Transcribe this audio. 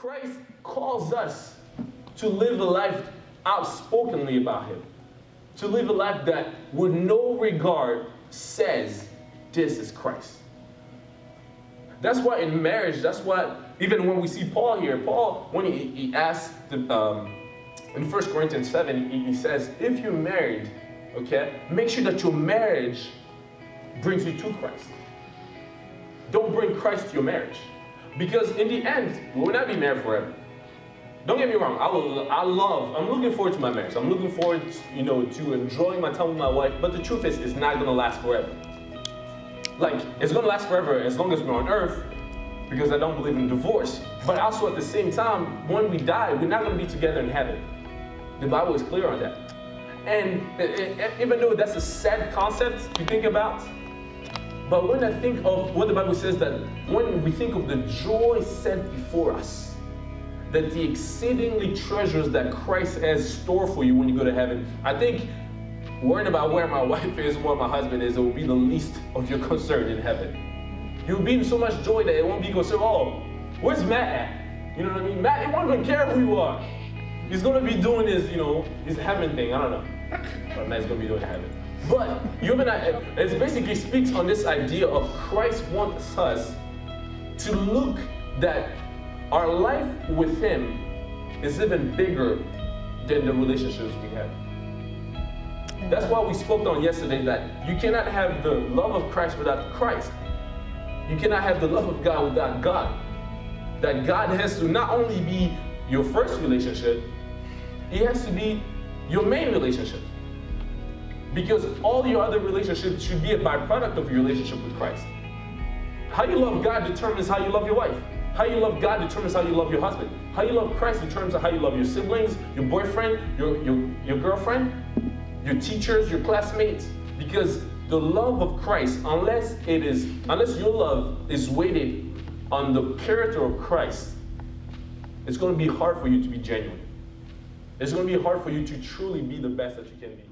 Christ calls us to live a life outspokenly about him. To live a life that with no regard says, this is Christ. That's why in marriage, that's why, even when we see Paul here, Paul, when he asked, in 1 Corinthians 7, he says, if you're married, okay, make sure that your marriage brings you to Christ. Don't bring Christ to your marriage. Because in the end, we will not be married forever. Don't get me wrong, I'm looking forward to my marriage. I'm looking forward, to enjoying my time with my wife, but the truth is, it's not gonna last forever. Like, it's gonna last forever as long as we're on earth, because I don't believe in divorce. But also at the same time, when we die, we're not gonna be together in heaven. The Bible is clear on that. And even though that's a sad concept to think about, but when I think of what the Bible says, that when we think of the joy set before us, that the exceedingly treasures that Christ has stored for you when you go to heaven, I think worrying about where my wife is, where my husband is, it will be the least of your concern in heaven. You'll be in so much joy that it won't be concerned, oh, where's Matt at? You know what I mean? Matt, he won't even care who you are. He's going to be doing his heaven thing. I don't know what Matt's going to be doing in heaven. But it basically speaks on this idea of Christ wants us to look that our life with him is even bigger than the relationships we have. That's why we spoke on yesterday that you cannot have the love of Christ without Christ. You cannot have the love of God without God. That God has to not only be your first relationship, he has to be your main relationship. Because all your other relationships should be a byproduct of your relationship with Christ. How you love God determines how you love your wife. How you love God determines how you love your husband. How you love Christ determines how you love your siblings, your boyfriend, your girlfriend, your teachers, your classmates. Because the love of Christ, unless your love is weighted on the character of Christ, it's going to be hard for you to be genuine. It's going to be hard for you to truly be the best that you can be.